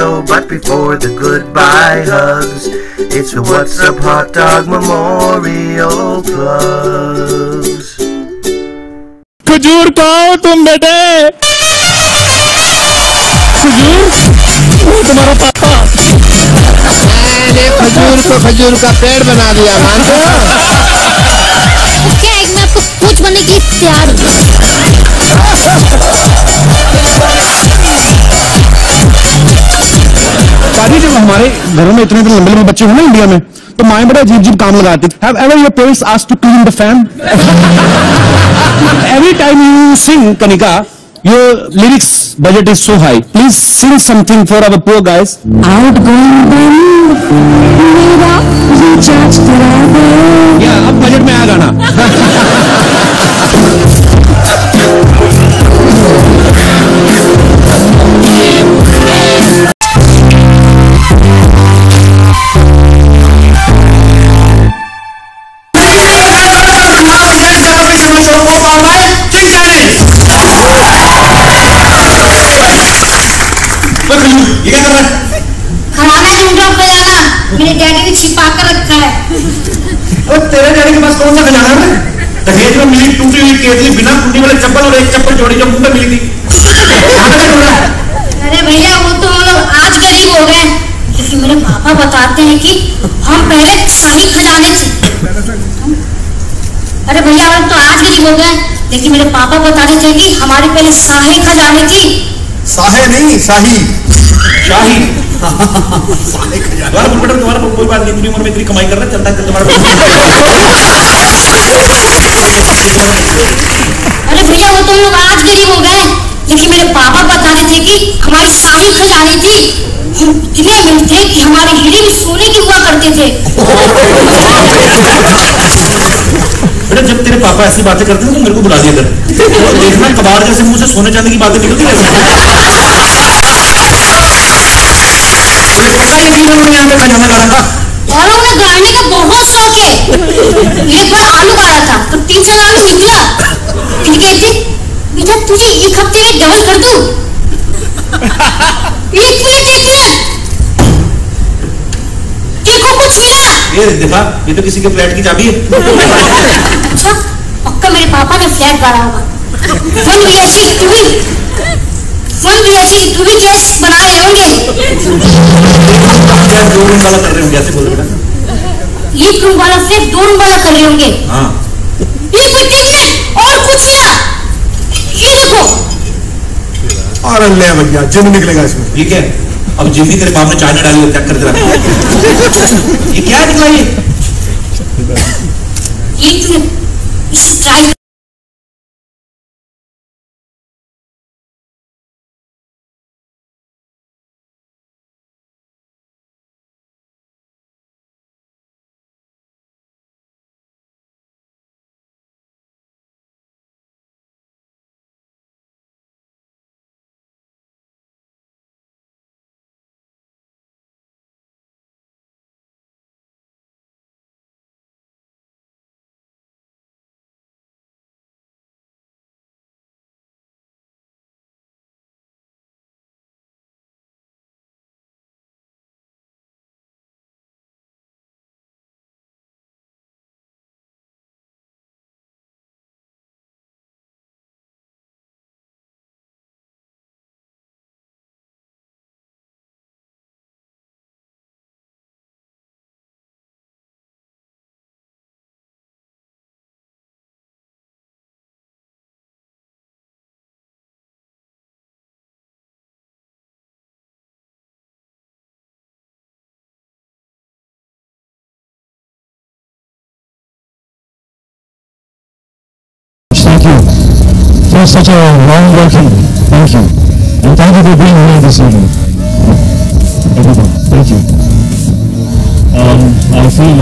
so, but before the goodbye hugs, it's the What's Up Hot Dog Memorial Plugs. खजूर खाओ तुम बेटे, खजूर वो तुम्हारा पापा मैंने खजूर का पेड़ बना दिया, मानते हो? क्या एक मैं आपको पूछ बनने के लिए तैयार हूँ। शादी जब हमारे घरों में इतने लंबे लंबे बच्चे हो ना इंडिया में, तो माएं बड़ा अजीब अजीब काम लगाती थी। Have ever your parents asked to clean the fan? Every time you sing, Kanika, your lyrics budget is so high. Please sing something for our poor guys. Outgoing मेरा रिचार्ज करा दे। या अब बजट में आ गाना। ये क्या कर रहा है? खाना ढूंढ पे जाना, मेरे डैडी ने छिपा कर रखा है। अरे तेरे डैडी के पास कौन सा खजाना है? दहेज में मिली टूटी हुई केतली, बिना कुंडी वाले चप्पल और एक चप्पल जोड़ी जो मुंह पे मिली थी। अरे भैया वो तो हम लोग आज गरीब हो गए, क्योंकि मेरे पापा बताते हैं कि हम पहले शाही खजाने थे। अरे भैया हम तो आज गरीब हो गए, लेकिन मेरे पापा बताते थे कि हमारे पहले शाही खजाने थी। साहे नहीं, शाही शाही तुम्हारा कोई बात नहीं, इतनी उम्र में इतनी कमाई कर रहा है, चलता है तुम्हारा। अरे भैया वो तो लोग आज गरीब हो गए, लेकिन मेरे पापा बता रहे थे कि हमारी शाही खजाने थी। हम इतने अमीर थे कि हमारी हिड़ी भी सोने की हुआ करते थे। बेटा जब तेरे पापा ऐसी बातें करते थे तो मेरे को बुला दिया कर, तो देखना कबाड़ जैसे मुंह से सोने चांदी की बातें निकलती रहती है। पता ही नहीं उन्होंने यहाँ पे खजाना गाड़ा था। और उन्हें गाड़ने का बहुत शौक है। एक बार आलू गाड़ा था तो 3 साल आलू निकला। फिर कहते बेटा तुझे एक हफ्ते में डबल कर दूं। एक मिनट देखो कुछ मिला। ये देखा, ये तो किसी के फ्लैट की चाबी है। अच्छा पक्का मेरे पापा ने फ्लैट गाड़ा होगा। वन BHK टू भी कैश बना रहे होंगे। दो रूम वाला कर रहे होंगे, ऐसे बोल बेटा। एक रूम वाला फ्लैट 2 रूम वाला कर रहे होंगे। हाँ। एक मिनट और कुछ मिला, ये देखो। और ले भैया जिम निकलेगा इसमें। ठीक है, अब जिम भी तेरे बाप ने चाय डाली, चेक कर दे रहा। ये क्या निकला ये? एक मिनट इसे try. Thank you for such a long working. Thank you. And thank you for being here this evening. Everyone, thank you. I feel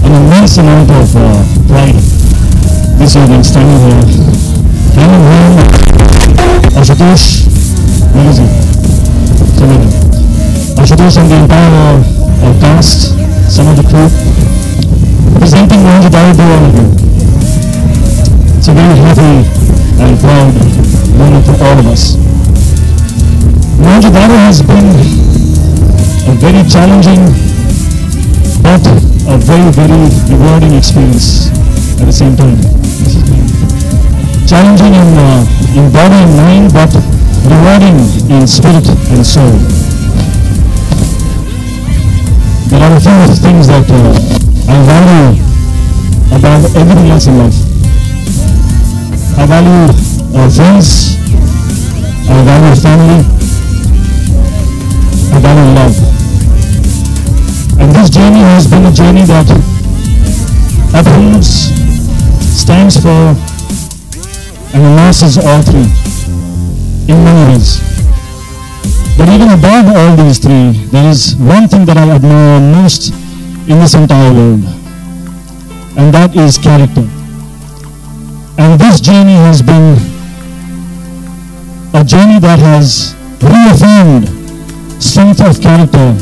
an immense amount of pride this evening standing here. Handing home Ashutosh, Nagaji, Ashutosh and the entire cast, some of the crew, presenting Mohenjo Daro to all of you. It's a very happy and proud moment for all of us. Mohenjo Daro has been very challenging, but a very, very rewarding experience at the same time. Challenging in body and mind, but rewarding in spirit and soul. There are a few things that I value above everything else in life. I value friends, I value family, I value love. And this journey has been a journey that upholds, stands for, and enhances all three in many ways. But even above all these three, there is one thing that I admire most in this entire world, and that is character. And this journey has been a journey that has reaffirmed strength of character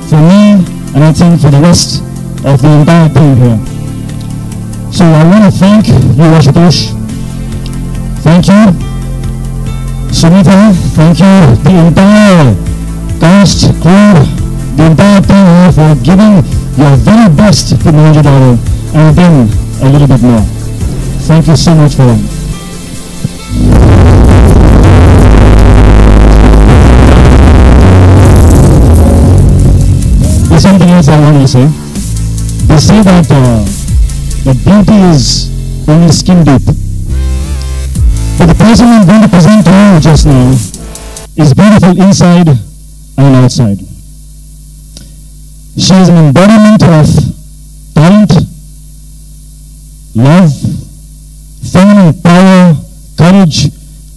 for me, and I think for the rest of the entire team here. So I want to thank you, Ashutosh. Thank you, Sunita. Thank you, the entire cast, crew, the entire team here for giving your very best to Mohenjo-daro, and then a little bit more. Thank you so much for that. There's something else I want to say. They say that beauty is only skin deep. But the person I'm going to present to you just now is beautiful inside and outside. She is an embodiment of talent, love, feminine power, courage,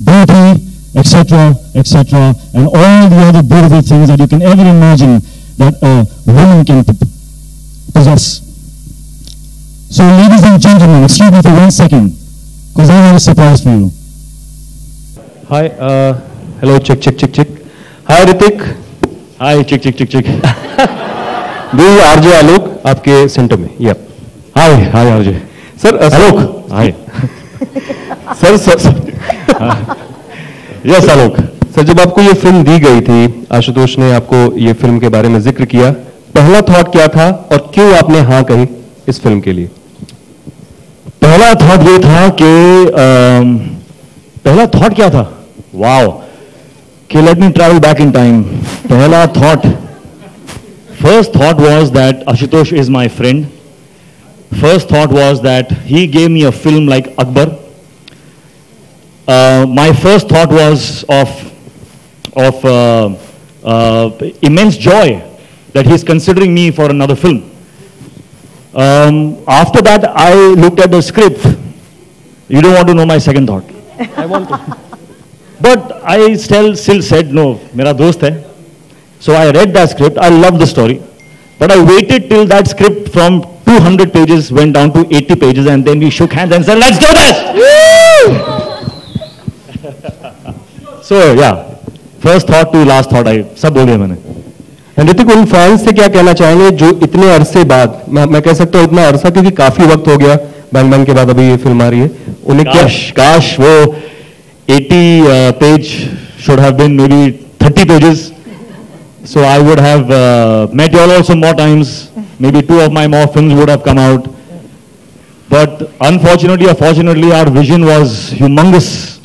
beauty, etc., etc., and all the other beautiful things that you can ever imagine that a woman can possess. So, ladies and gentlemen, excuse me for 1 second, because I have a surprise for you. Hi, hello, check. Hi, Ritik. Hi, check. This is RJ Alok, आपके centre में. Yep. Hi, RJ. Sir, Alok. Hi. Sir. Yes, Alok. Sir, जब आपको ये film दी गई थी, आशुतोष ने आपको ये फिल्म के बारे में जिक्र किया, पहला थॉट क्या था और क्यों आपने हाँ कही इस फिल्म के लिए? पहला थॉट ये था कि पहला थॉट क्या था? वाओ, कि let me travel back in time. पहला thought, first thought was that Ashutosh is my friend. First thought was that he gave me a film like Akbar. My first thought was of immense joy that he's considering me for another film. After that, I looked at the script. You don't want to know my second thought. I want to. But I still said, no, mera dost hai. So I read that script. I loved the story. But I waited till that script from 200 pages went down to 80 pages, and then we shook hands and said, let's do this! So yeah, first thought to last thought, सब बोल दिया मैंने. ऋतिक, उन fans से क्या कहना चाहेंगे जो इतने अरसे बाद, मैं कह सकता हूँ इतना अरसा क्योंकि काफी वक्त हो गया, बैंग बैंग के बाद अभी ये फिल्म आ रही है, उन्हें काश वो 80 page should have been maybe 30 pages. So I would have met you all also more times. Maybe 2 of my more films would have come out. But unfortunately or fortunately, our vision was humongous.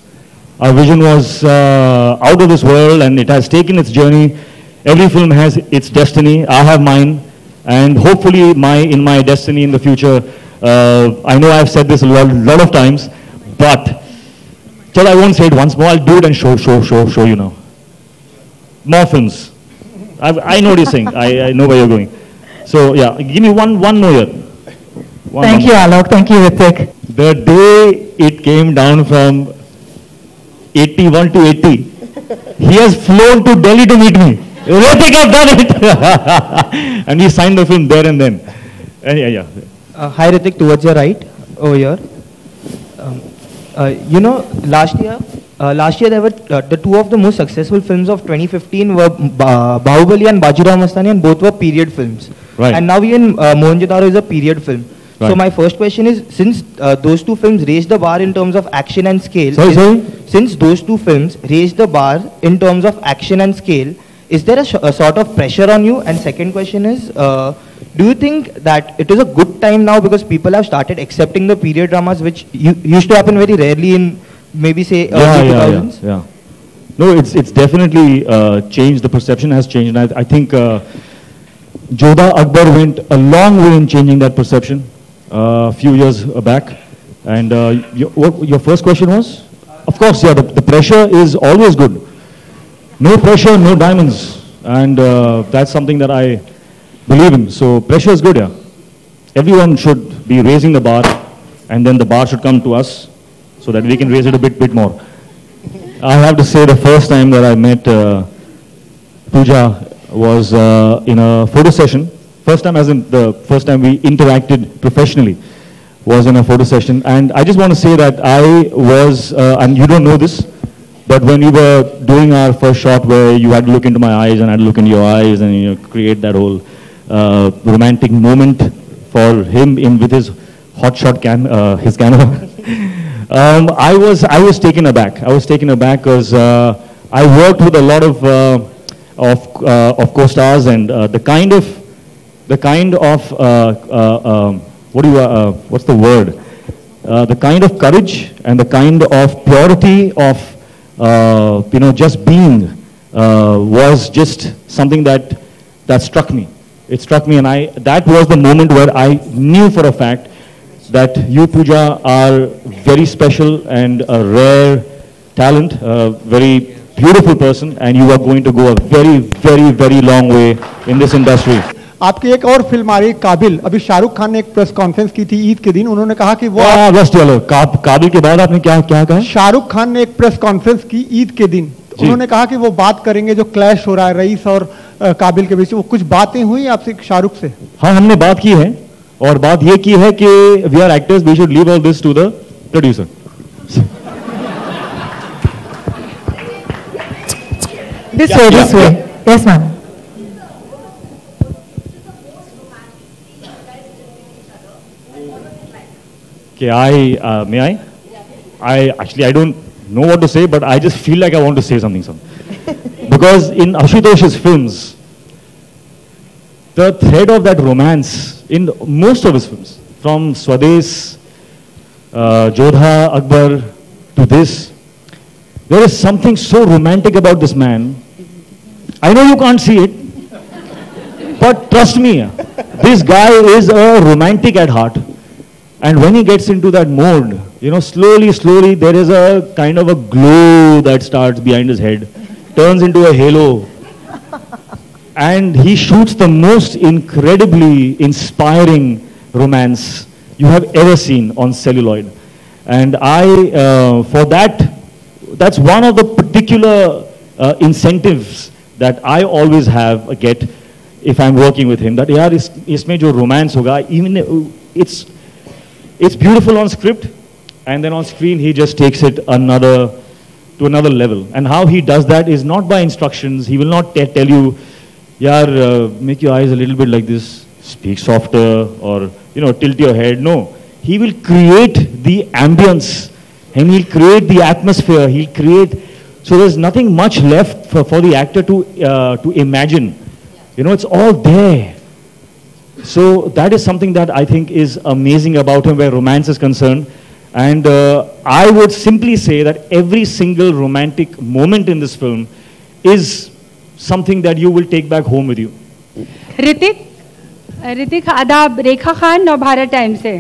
Our vision was out of this world, and it has taken its journey. Every film has its destiny. I have mine, and hopefully in my destiny in the future. I know I've said this a lot of times, but till I won't say it once more. I'll do it and show you now. More films. I know what you're saying. I know where you're going. So yeah, give me one more year. Thank you, Alok. Thank you, Hrithik. The day it came down from 81 to 80, he has flown to Delhi to meet me. Hrithik, I've done it. And we signed the film there and then. Yeah. Hi, Hrithik, towards your right, over here. Last year there were the 2 of the most successful films of 2015 were Bahubali and Bajirao Mastani, and both were period films. Right. And now even Mohenjo-daro is a period film. Right. So my first question is, since those 2 films raised the bar in terms of action and scale, Sorry? since those 2 films raised the bar in terms of action and scale, is there a sort of pressure on you? And second question is, do you think that it is a good time now because people have started accepting the period dramas, which used to happen very rarely in maybe say early 2000s? Yeah. No, it's definitely changed. The perception has changed, and I think Jodha Akbar went a long way in changing that perception a few years back. And your first question was? Of course, yeah, the pressure is always good. No pressure, no diamonds. And that's something that I believe in. So pressure is good, yeah. Everyone should be raising the bar, and then the bar should come to us so that we can raise it a bit more. I have to say the first time that I met Pooja was in a photo session. First time as in the first time we interacted professionally was in a photo session. And I just want to say that I was, and you don't know this, but when we were doing our first shot where you had to look into my eyes and I had to look into your eyes and you know, create that whole romantic moment for him with his hot shot his camera. I was taken aback. I was taken aback because I worked with a lot of co-stars, and the kind of what's the word? The kind of courage and the kind of purity of just being was just something that struck me. It struck me, and that was the moment where I knew for a fact that you, Pooja, are very special and a rare talent, a very beautiful person, and you are going to go a very, very, very long way in this industry. आपकी एक और film आ रही है काबिल. अभी शाहरुख खान ने एक press conference की थी ईद के दिन. उन्होंने कहा कि वो बस चलो काबिल के बाद आपने क्या कहा? शाहरुख खान ने एक प्रेस कॉन्फ्रेंस की ईद के दिन. उन्होंने कहा कि वो बात करेंगे जो क्लैश हो रहा है रईस और काबिल के बीच. वो कुछ बातें हुई आपसे शाहरुख से? हाँ, हमने बात की है, और बात ये की है कि we are actors, we should leave all this to the producer. This way. Yes, ma'am. Okay, I don't know what to say, but I just feel like I want to say something. Because in Ashutosh's films, the thread of that romance in most of his films, from Swades, Jodha Akbar to this, there is something so romantic about this man. I know you can't see it, but trust me, this guy is a romantic at heart. And when he gets into that mode, slowly there is a kind of a glow that starts behind his head, turns into a halo. And he shoots the most incredibly inspiring romance you have ever seen on celluloid. And for that's one of the particular incentives that I always get if I'm working with him. That yaar, isme jo romance hoga, even it's beautiful on script, and then on screen he just takes it to another level. And how he does that is not by instructions. He will not tell you, yaar, make your eyes a little bit like this, speak softer, or tilt your head. No, he will create the ambience, and he'll create the atmosphere. He'll create, so there's nothing much left for the actor to imagine. It's all there. So that is something that I think is amazing about him where romance is concerned. And I would simply say that every single romantic moment in this film is something that you will take back home with you. Hrithik आदाब, रेखा Khan, Navbharat times से.